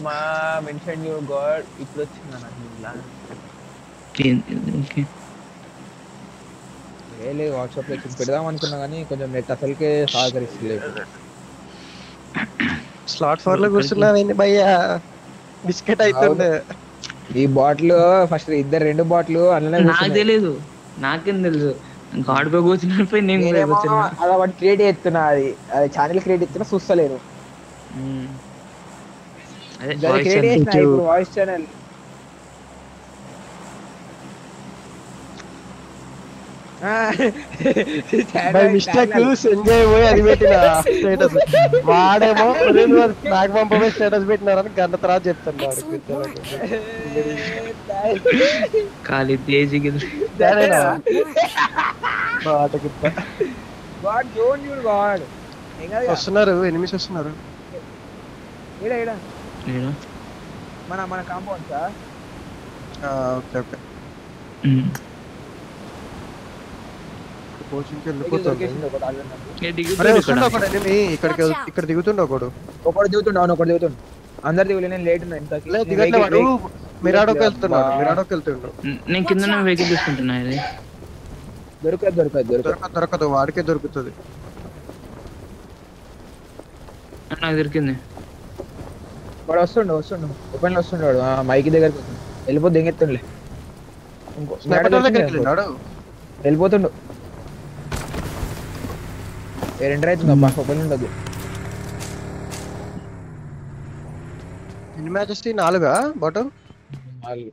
మా mention your God ఇప్పుడు వచ్చింది నాకు ఇలా ఓకే లేదు వాట్సాప్ లో పెడదాం అనుకున్నా కానీ కొంచెం నెట్ అసలుకే సహకరిస్తలేదు. స్లాట్ 4 లో కూర్చున్నావేంది భయ్యా బిస్కెట్ అవుతుండే ఈ బాటిల్ ఫస్ట్ ఇద్దరు 2 బాటిల్ అందులోనే నాకు తెలియదు నాకేం తెలుసు గాడ్ పై కూర్చున్నప్పుడు నేను కూడా కూర్చున్నా అలా వాటి క్రియేట్ చేస్తున్నా అది ఛానల్ క్రియేట్ చేస్తున్నా చూస్తలేను అదే క్రియేట్ చేసిన ఇప్పుడు voice channel by mistake Sanjay పోయి అది పెట్టిన స్టేటస్ వాడేమో నాకు పంపమే స్టేటస్ పెట్టినారని గంట తర్వాత చెప్తున్నాడు ఖాళీ తేజీకి వస్తున్నారు ఎనిమిస్ వస్తున్నారు మన కాంపౌండ్ సార్. ఓకే ఓకే కోచింగ్కి వెళ్ళిపోతుంది. ఇక్కడ దిగుతుండే ఒకడు దిగుతుండే అందరు దిగులే నేను లేట్ ఉన్నా మిరాడోకి వెళ్తున్నాడు నేను కింద వెహికల్ తీసుకుంటున్నా ఇది దొరకదు వాడికే దొరుకుతుంది. నాకు దొరికింది వాడు వస్తుండు ఓపెన్ లో వస్తుండాడు మైకి దగ్గరికి వెళ్ళిపోతే దిగెత్తుండే వెళ్ళిపోతుండు ఎంటర్ అవుతుంది అబ్బా ఓపెన్ ఉండదు. ఎన్ని మ్యాచెస్ 4 బాటు 4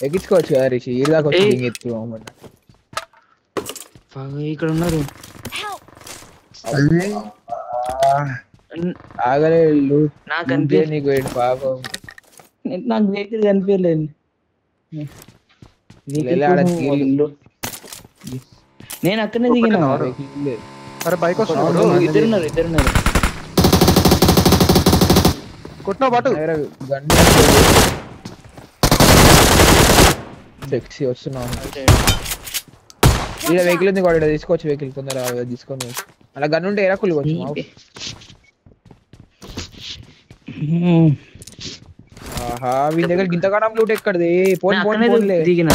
ఎక్కించుకోవచ్చు కదా రిషి ఈ దాకా వచ్చి దిగెత్తు ఇక్కడ ఉన్నారు ఆగలే నాకు అనిపించలేదు నీకు ఏంటి పాపం నాకు వెహికల్ కనిపించలేదు నేను అక్కడనే దిగిన బైక్ ఇద్దరున్నారు కొట్టినా బాటు వస్తున్నాను ఇలా వెహికల్ ఉంది కూడా తీసుకోవచ్చు వెహికల్ తొందరగా తీసుకొని అలా గన్ ఉంటే ఎరా కుళ్ళవచ్చు ఆహా వీళ్ళ దగ్గర గింతగానం లూట్ ఎక్కడిది పోన్లే దిగిన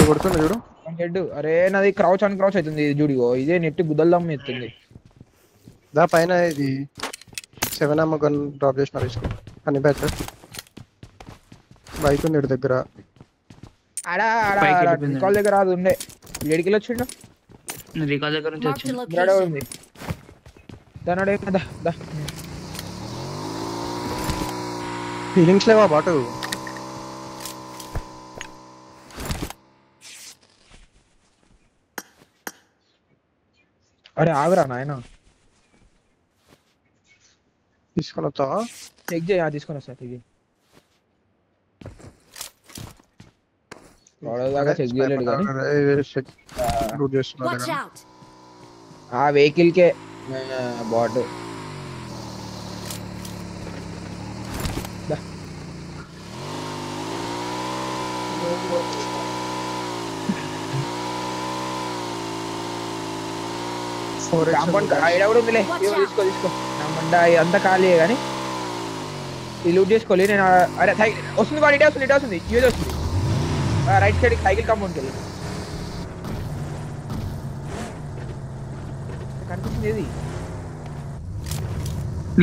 కొడుతున్నా చూడు హెడ్ అరే నాది క్రౌచ్ అవుతుంది చూడిగో ఇదే నెట్ గుద్దల్దమ్మ ఎత్తుంది దా పైన ఇది 7 గన్ డ్రాప్ చేసిన అని బ్యాచ్ బైక్ ఉంది దగ్గర రికాల్ దగ్గర అది ఉండే ఏడికి వచ్చిండు రికాల్ దగ్గర నుంచి వచ్చింది దానడే ఫీలింగ్స్ లేవా బాటు అరే ఆగరా నాయన తీసుకొని వస్తావా చెక్ చేయ తీసుకొని వస్తా దాకా చెక్ చేయలేడు కానీ ఆ వెహికల్ కే బాట్ ఐడియా కూడా ఉందిలే తీసుకో అంతా ఖాళీ కానీ ఈ లూట్ చేసుకోవాలి నేను అరే వస్తుంది వాడు ఇటే వస్తుంది యూజ్ వస్తుంది రైట్ సైడ్ సైకిల్ కాంపౌండ్కి వెళ్ళి కనిపిస్తుంది ఏది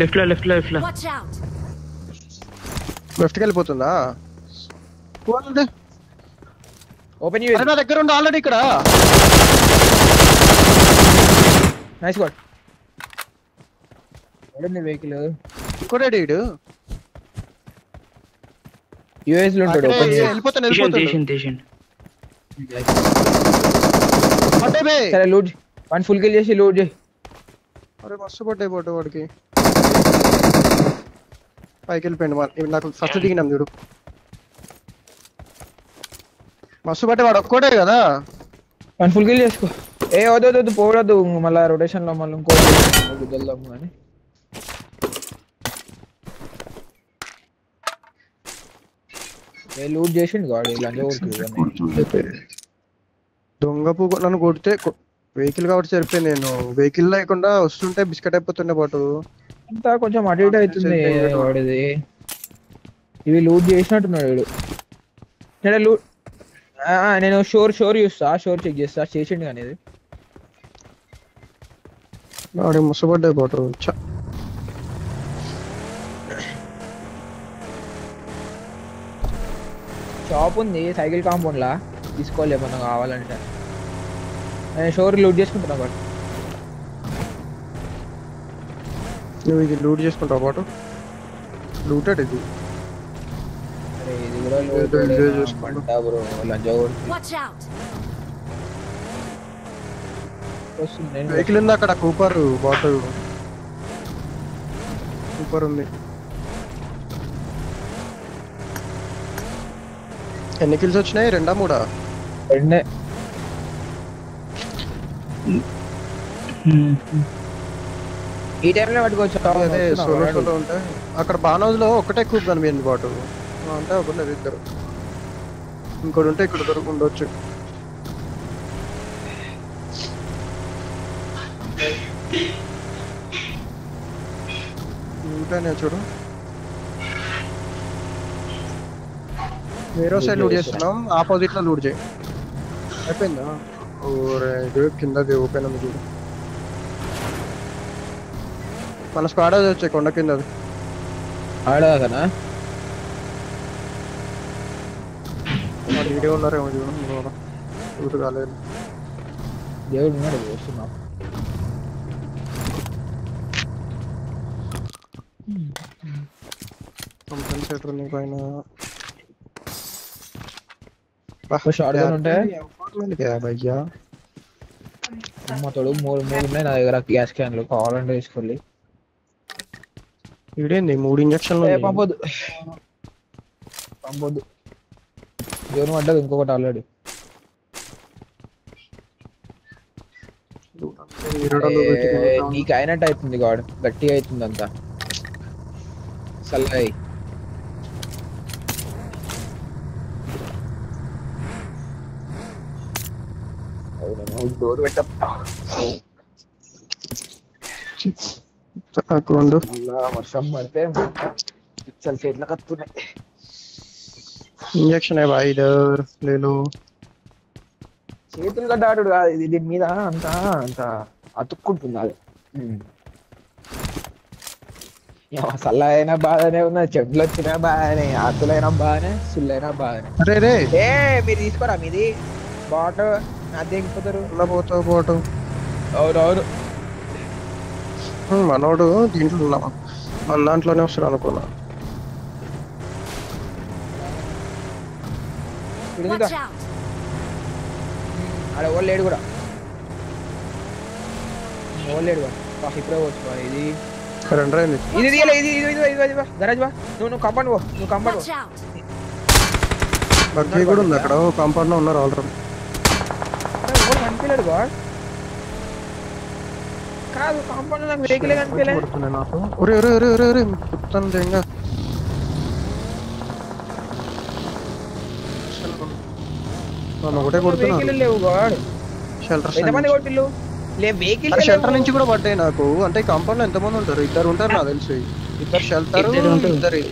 లెఫ్ట్ లో లెఫ్ట్కి వెళ్ళిపోతుందా ఓపెన్ నా దగ్గర ఉండి ఆల్రెడీ ఇక్కడ నైస్ గాడ్ ఎడండి వెహికల్ ఇంకోటి యూఎస్ లో ఉంటాడు సరే లూట్ వన్ ఫుల్ కిల్ చేసి లూట్ చేయి అరే మస్తు పడ్డాయి బోటు వాడికి పైకి వెళ్ళిపోయింది నాకు ఫస్ట్ దిగినాం చూడు మస్తు పట్టే వాడు ఒక్కడే కదా వన్ ఫుల్ కిల్ చేసుకో ఏ వద్దు పోవద్దు మళ్ళీ రొటేషన్ లో మళ్ళీ ఇంకో వెళ్దాము కానీ లూట్ చేసిండు గాడు లంజ కొడుతుంది. దొంగ పువ్వు నన్ను కొడితే వెహికల్ కాబట్టి సరిపోయింది. నేను వెహికల్ లేకుండా వస్తుంటే బిస్కెట్ అయిపోతుండే పాటు. అంతా కొంచెం అటు ఇటు అవుతుంది వాడిది. ఇవి లూట్ చేసినట్టున్నాడు వీడు. నేను లూట్ నేను షోర్ చూస్తా, షోర్ చెక్ చేస్తా. చేసిండు కానీ ఇది వాడి ముసబడ్డాయి పాటు. షాప్ ఉంది సైకిల్ కాంపౌండ్ లా, తీసుకోవాలి ఏమన్నా కావాలంటే. నేను షోర్ లూట్ చేసుకుంటున్నా బట్ నువ్వు ఇది లూట్ చేసుకుంటావు పాటు. లూటెడ్ ఇది. అరే ఇది కూడా పంట బ్రో లంజ వస్తుంది. వెహికల్ ఉంది అక్కడ. కూపర్ బాటిల్ కూపర్ ఉంది. ఎన్ని కిల్స్ వచ్చినాయి? 2 3 రెండే. ఈ టైంలో పట్టుకోవచ్చు. అదే సోలో సోలో ఉంటాయి అక్కడ. బానోజ్ లో ఒకటే కూప్ కనిపించింది బాటు. అంటే ఒకటి లేదు, ఇద్దరు. ఇంకోటి ఉంటే ఇక్కడ దొరికి ఉండొచ్చు. ఉంటానే చూడు. వేరే సైడ్ లూట్ చేస్తున్నాం, ఆపోజిట్ లో లూట్ చేయి. అయిపోయిందా? ఇది కిందది ఓపెన్ ఉంది చూడు. మన స్క్వాడ్ వచ్చే కొండ కింద ఆడదానా వీడియో ఉన్నారేమో చూడు. చూడు కాలేదు. దేవుడు ఉన్నాడు వస్తున్నా. కంపెన్సేటర్ నీ పైన షార్ట్ గన్ ఉంటాయి. భయ్యా అమ్మతోడు 3 ఉన్నాయి నా దగ్గర. గ్యాస్ క్యాన్లు కావాలంటే తీసుకోండి. ఇదేంది 3 ఇంజక్షన్లు? పంపొద్దు దేవుని పడ్డది ఇంకొకటి ఆల్రెడీ. నీకు అయినట్టు అవుతుంది గాడు, గట్టిగా అవుతుంది అంతా సల్లాయి. డోర్ పెట్టా. వర్షం పడితే చేతిలో కత్తున్నాయి. ఇంజక్షన్ బాయ్ ఇదర్ లేదు. చేతులు కట్టాడు కాదు ఇది, దీని మీద అంతా అంత అతుక్కుంటుంది. అది సల్ల అయినా బాగానే ఉన్నది, చెట్లు వచ్చినా బాగానే, ఆకులైనా బాగానే, సుల్లైనా బాగానే. ఏ మీరు తీసుకోరా మీది బాట అదేపోతారు. పోతావు బాటు. అవునవును మనోడు దీంట్లో ఉన్నాం, మన దాంట్లోనే వస్తాడు అనుకున్నా. అక్కడ ఓలేడు కూడా, ఓలేడు ఇప్పుడే వచ్చు. ఇది ఇది గరాజ్ బా. నువ్వు కంపౌండ్ పో, నువ్వు కంపౌండ్ బగ్గీ కూడా ఉంది అక్కడ. కాంపౌండ్ లో ఉన్నారు ఆల్రెడీ. కనిపించలేడు గాడ్. కాదు కాంపౌండ్ లో నాకు వెహికల్ కనిపించలేదు. ఒకటే కొడుతున్నా. లేవు గాడ్. ఎంతమంది కొట్టిల్లు? షెల్టర్ నుంచి కూడా పడ్డాయి నాకు. అంటే కాంపౌండ్ లో ఎంతమంది ఉంటారు? 2 ఉంటారు నాకు తెలిసి. 2 షెల్టర్, 2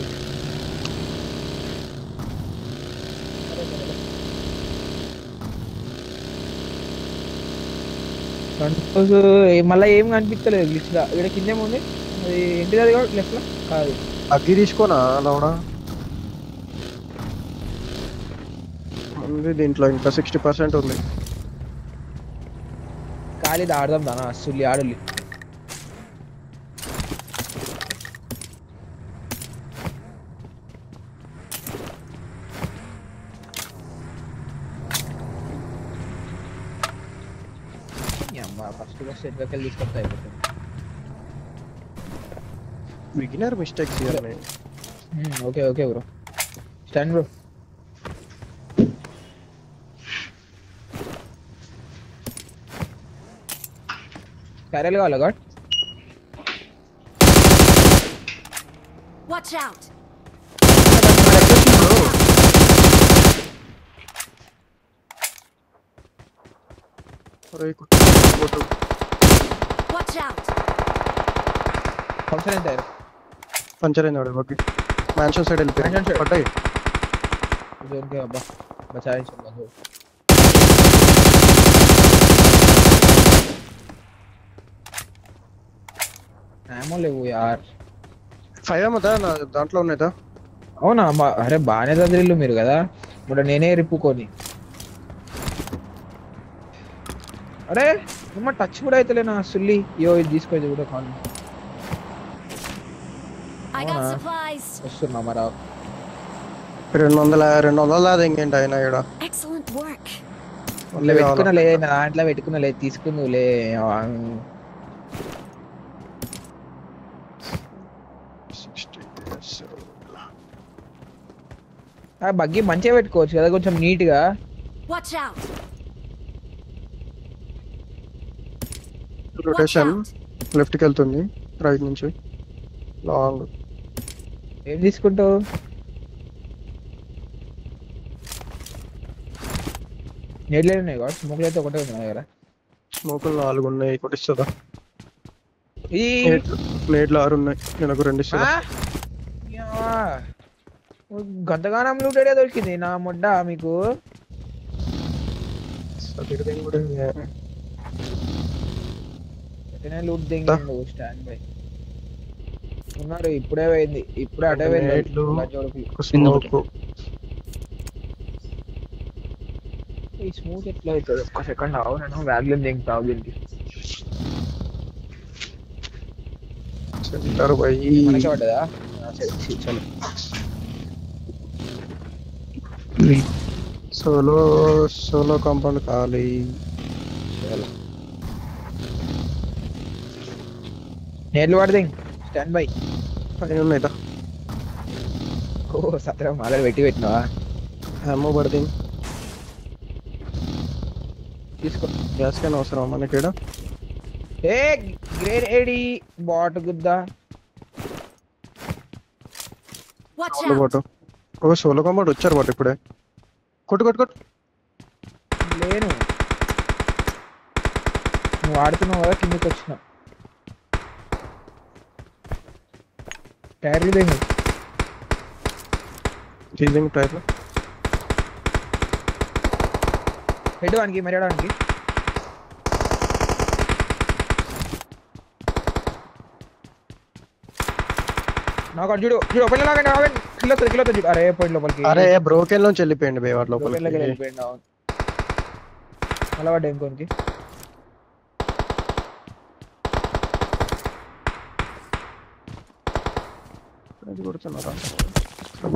మళ్ళీ ఏం కనిపించలేదు లిస్ట్ గా. ఇక్కడ కిందేముంది అది ఏంటిది? అది కూడా లెఫ్ట్ లో కాదు. అగ్గి తీసుకోనా లౌడా ఉంది దీంట్లో. ఇంకా 60% ఉంది. ఖాళీ ఆడదాం దానా అస్సులి ఆడలి. ఫస్ట్ ఎన్నికలు తీసుకొస్తా అయిపోతుంది. బిగినర్ మిస్టేక్స్ ఇవన్నీ. Okay okay bro. Stand bro. Carol కావాలా గాడ్? Watch out. అరే కొట్టు. Watch out! ఫంక్షన్ ఎంత పంచర్ అయింది వాడు బగ్గి. మ్యాన్షన్ సైడ్ Mansion వెళ్ళిపోయాడు side. పడ్డాయి. जोन के अब्बा बचाए इंशाल्लाह हो ఏమో లేవు యార్ 5 ఏమవుతా నా దాంట్లో ఉన్నాయిదా. అవునా అరే బాగానే చదివిల్లు మీరు కదా ఇప్పుడు నేనే రిప్పుకొని అరే అమ్మ టచ్ కూడా అయితేలేనా సుల్లి యో ఇది తీసుకో ఇది కూడా call I got Ona. supplies. వస్తున్నా మరా 200 దాది ఇంకేంటి అయినా ఇక్కడ Excellent work. ఇట్లా పెట్టుకున్నలే నా దాంట్లో పెట్టుకున్నలే తీసుకుందులే ఆ బగ్గి మంచిగా పెట్టుకోవచ్చు కదా కొంచెం నీట్ గా Watch out! Watch rotation out! లెఫ్ట్కి వెళ్తుంది రైట్ నుంచి లాంగ్. ఏం తీసుకుంటావు నీళ్ళు ఉన్నాయి కాబట్టి స్మోక్లు అయితే ఒకటే ఉంది నా దగ్గర స్మోకులు 4 ఉన్నాయి కొట్టిస్తుందా. ఈ నేట్లు 6 ఉన్నాయి నేను ఒక 2 ఇస్తుందా. గంతగానం లూటెడే దొరికింది నా మొడ్డ మీకు లూట్ దింగిండు స్టాండ్ బై ఉన్నాడు ఇప్పుడే పోయింది ఇప్పుడే అటే నేట్లు, వెళ్ళి ఒక స్మోక్. ఈ స్మూత్ ఎట్లా అవుతుంది ఒక్క సెకండ్ ఆవు నేను వ్యాగ్లెన్ దింగుతావు దీనికి సెంటర్ పోయి మనకి పడ్డదా చలో సోలో కాంపౌండ్ ఖాళీ. చలో నేర్లు పడది స్టాండ్ బై పైన ఉన్నాయిదా. ఓ సత్రం మాదర్ పెట్టినావా అమ్మో పడుతుంది. తీసుకో గ్యాస్ క్యాన్ అవసరం మనకి ఇక్కడ. ఏ గ్రేడ్ ఏడి బాట్ గుద్దా Watch సోలో out! బాటు ఒక సోలో కాంపౌండ్ వచ్చారు బాటు ఇప్పుడే. కొట్టు లేను నువ్వు ఆడుతున్నావు కదా కిందకి వచ్చిన టైర్లు దిగు టీజింగ్ టైర్. హెడ్ వానికి మెరడానికి నాకు అటు చూడు చూడు ఓపెన్ లాగండి ఆగండి కిలో చూడు అరే పోయింది లోపలికి అరే బ్రోకెన్ లోంచి వెళ్ళిపోయింది బే వాటి లోపలికి లోపలికి. వెళ్ళిపోయింది అవును మళ్ళా పడ్డా ఇంకోనికి అది కొడుతున్నారా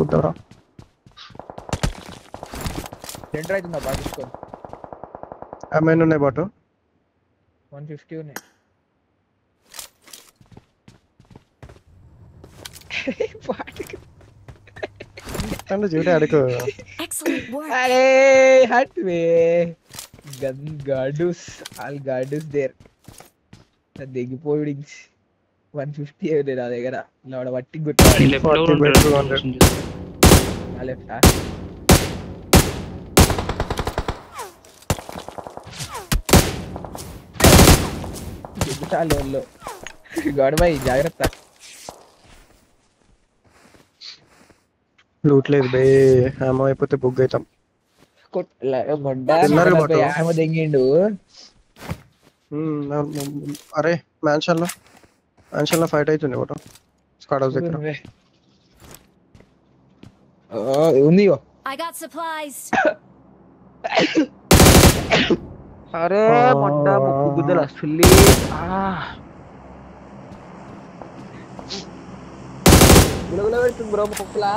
గుద్దారా. సెంటర్ అవుతుందా బాగా తీసుకో ఏమైనా ఉన్నాయి బాటు 150 ఉన్నాయి అంటే చూడే అడుగు. Excellent work. అరే హట్ వే gun guards all guards there దిగిపోయి 150 ఉంది నా దగ్గర ఇలా వట్టి గుట్ట లెఫ్ట్ లో 40 by 200. లెఫ్ట్ దిగుతాలో గొడవై జాగ్రత్త లూట్ లేదు బే. ఏమో అయిపోతే బుక్ అవుతాం. తిన్నారు బాటు. ఆమె దెంగిండు అరే మ్యాన్షన్ లో ఫైట్ అవుతుంది ఒకటి స్క్వాడ్ హౌస్ దగ్గర. ఉంది I got supplies. అరే మొట్ట ముక్కు గుద్దలు అసలు గులగుల పెడుతుంది బ్రో ముక్కులా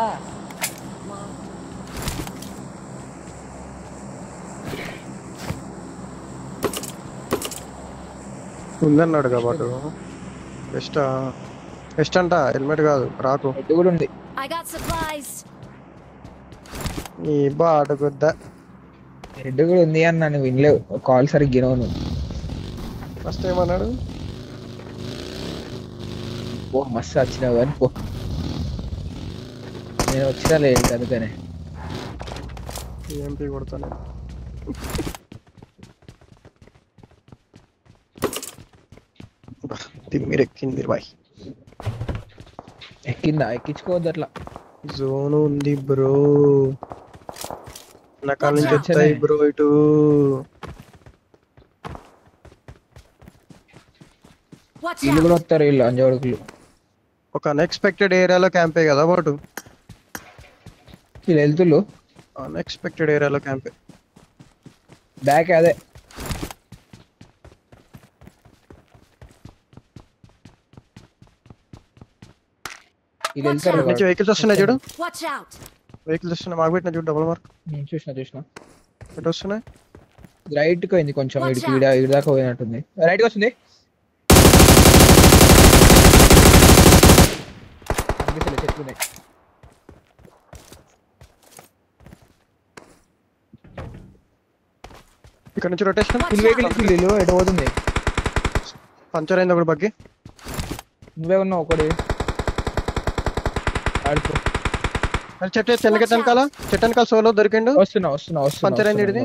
ఉందన్నాడు కాబట్టి బెస్ట్ అంట. హెల్మెట్ కాదు రాకు. హెడ్ కూడా ఉంది I got supplies. ఈ బాట గుద్ద. హెడ్ కూడా ఉంది అన్న నువ్వు వినలేవు కాల్ సరిగ్గా వినవు నువ్వు ఫస్ట్ ఏమన్నాడు పో మస్తు వచ్చినావు కానీ పో నేను వచ్చినా లేదు అందుకనే ఎంపీ కొడతాను. తిమ్మిరి ఎక్కింది బాయ్. ఎక్కిందా? ఎక్కించుకోవద్దు అట్లా. జోన్ ఉంది బ్రో, వెనకాల నుంచి Watch out. వస్తాయి బ్రో ఇటు. Watch వీళ్ళు out! కూడా వస్తారు, వీళ్ళు అంజవడుకులు. ఒక అన్ఎక్స్పెక్టెడ్ ఏరియాలో క్యాంపే కదా వాడు. వీళ్ళు వెళ్తుళ్ళు అన్ఎక్స్పెక్టెడ్ ఏరియాలో క్యాంపే. బ్యాక్ అదే. వీళ్ళు వెళ్తారు Watch out. నుంచి వెహికల్స్ వస్తున్నాయి చూడు, Watch out! వెహికల్స్ వస్తున్నాయి. మాకు పెట్టిన చూడు డబుల్ మార్క్ చూసిన ఎటు వస్తున్నాయి. రైట్ కి పోయింది కొంచెం, Watch ఇడికి out. ఇడి దాకా పోయినట్టుంది. రైట్ కి వస్తుంది. అనిపిస్తలే, చెట్లు ఉన్నాయి. ఇక్కడ నుంచి rotation. Watch full vehicle full ఎటు పోతుంది. పంచర్ అయింది ఒకటి బగ్గి. నువ్వే ఉన్నావు ఒకటి ఆడుకో. చెట్టు చెనకెట్టనకాల చెట్టనకాల సోలో దొరికిండు. వస్తున్నా పంచర్ అయింది ఇడిది.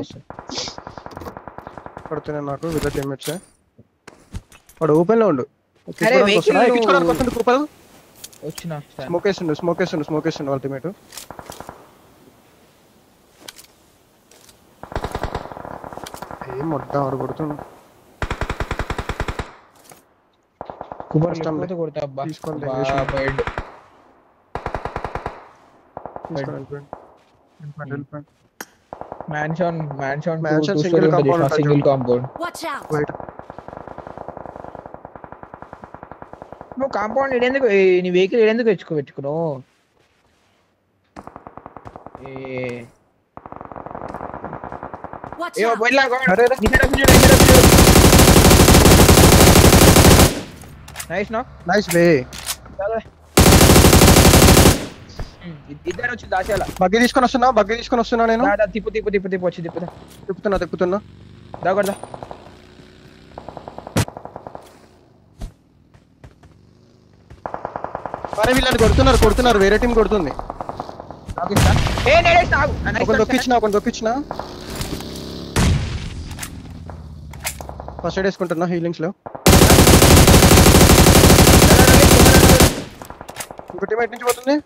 పడుతున్నాను నాకు విత్ టీమ్మేట్స్. వాడు ఓపెన్ లో ఉండు. అరే, vehicle ఎక్కించుకోవడానికి వస్తుంది కూపలు. వచ్చిన స్మోక్ వేస్తుండు అల్టిమేట్. ఏం మొట్ట ఆడు కొడుతుండు. కుబర్ కష్టం లేకపోతే కొడతా. అబ్బా తీసుకోండి, బా, వేసుకోండి. బైడ్. Mansion Mansion, two single storey compound ఉంటుంది సింగిల్ చూడు. కాంపౌండ్. Watch out! బయట నువ్వు కాంపౌండ్ ఇడేందుకు, నీ వెహికల్ ఇడేందుకు పెట్టుకున్నావు? Watch out! అరే రే. నైస్ నా నైస్ బే. ఇద్దరు వచ్చి దాచేయాల. బగ్గి తీసుకొని వస్తున్నా నేను. తిప్పు వచ్చి తిప్పుతున్నా. దాగొడదా. అరే వీళ్ళని కొడుతున్నారు వేరే టీం కొడుతుంది. ఒకటి దొక్కిచ్చిన ఫస్ట్ ఎయిడ్ వేసుకుంటున్నా హీలింగ్స్ లో. ఇంకో టీం ఎటు నుంచి పోతుంది.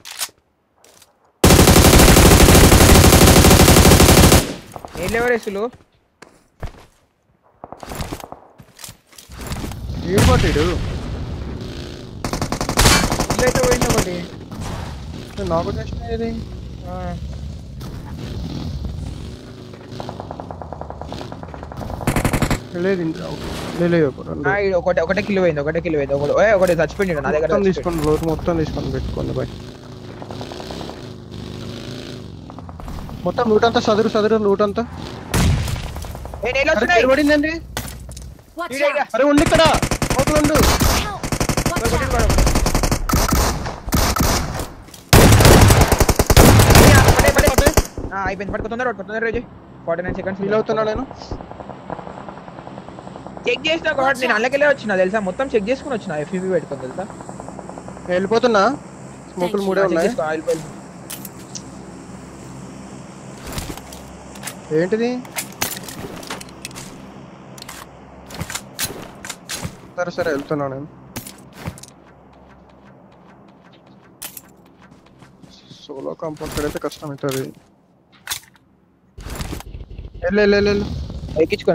ఎవరేసులు ఏడు పట్టాడు ఇదైతే పోయింది ఒకటి. నాకు చేసిన ఇది లేదు ఒకటే కిలో పోయింది. ఒకటి చచ్చిపోయింది నా దగ్గర. తీసుకోండి లోటు మొత్తం తీసుకొని పెట్టుకోండి బాయ్. మొత్తం లూట్ అంతా సదురు లూట్ అంతా పడిందండి. Watch out! అరే ఉండి ఇక్కడ లోపల ఉండు. Help! Watch out! అయిపోయింది. పట్టుకో తొందర 49 seconds ఫీల్ అవుతున్నా నేను. చెక్ చేసిన కాబట్టి నేను అల్లకెళ్ళే వచ్చిన తెలుసా. మొత్తం చెక్ చేసుకుని వచ్చిన ఎఫ్పీ పెట్టుకుని తెలుసా. వెళ్ళిపోతున్నా. స్మోకులు మూడే ఉన్నాయి. ఏంటిది సరే వెళ్తున్నా నేను. సోలో కాంపౌండ్ అయితే కష్టం అవుతుంది. వెళ్ళు ఎక్కించుకో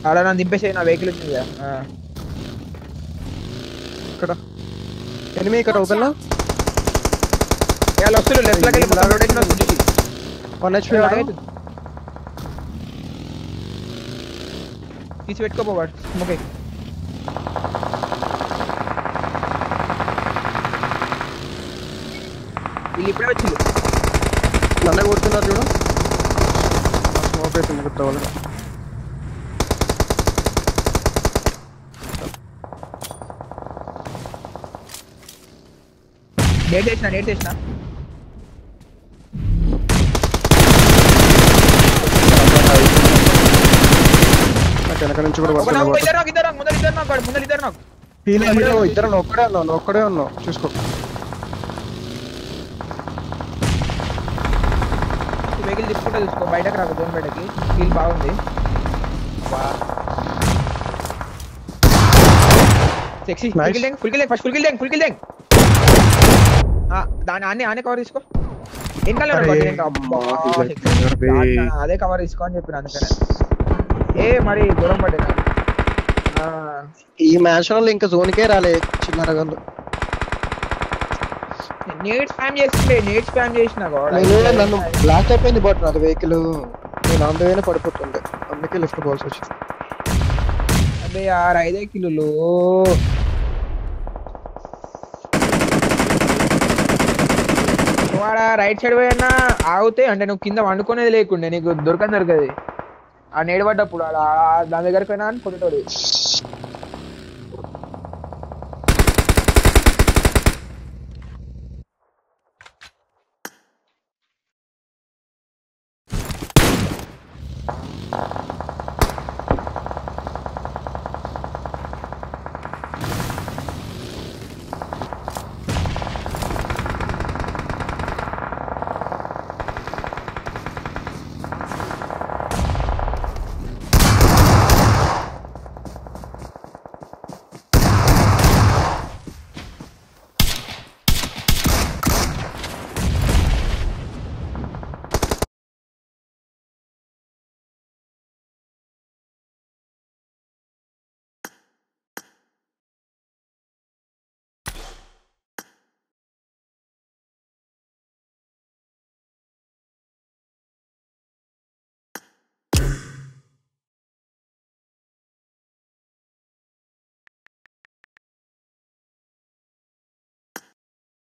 ఆడ నన్ను దింపేసి నా వెహికల్ వచ్చింది కదా. ఇక్కడ ఎనిమిది ఇక్కడ ఓపెన్ వాళ్ళు వస్తారు లెఫ్ట్ లోకి వెళ్ళి రొటేషన్ వస్తుంది. 1 HP తీసి పెట్టుకోపోవాడు. ఓకే వీళ్ళు ఇప్పుడే వచ్చింది. నన్నే కొడుతున్నారు చూడు. స్మోక్ అవుతుంది కొత్త వాళ్ళకి. డేట్ చేసిన వెనక నుంచి కూడా ఇద్దరు ఒక్కడే ఉన్నావు చూసుకో. వెహికల్ తిప్పుకుంటే చూసుకో. బయటకు రాకు జోన్ బయటకి. ఫీల్ బాగుంది. Sexy Nice. Full kill first full kill దాని ఆనే కవర్ తీసుకో ఇంకా అదే కవర్ తీసుకో అని చెప్పిన అందుకనే మరి దూరం పడ్డా ఈ మ్యాచ్ లో ఇంకా జోన్కే రాలే చిన్నరగలు. నేట్ స్పామ్ చేసిన నన్ను బ్లాక్ అయిపోయింది బట్ నాది వెహికల్, నేను అందువైనా పడిపోతుండే, అందుకే లిఫ్ట్ పోవాల్సి వచ్చింది. అదే యార్ 5 కిలోలు వాడా రైట్ సైడ్ పోయినా ఆగితే అంటే నువ్వు కింద వండుకునేది లేకుండే నీకు దొరకదు ఆ నేడబడ్డప్పుడు అలా దాని దగ్గరికి పోయినా అని కొట్టేటోడు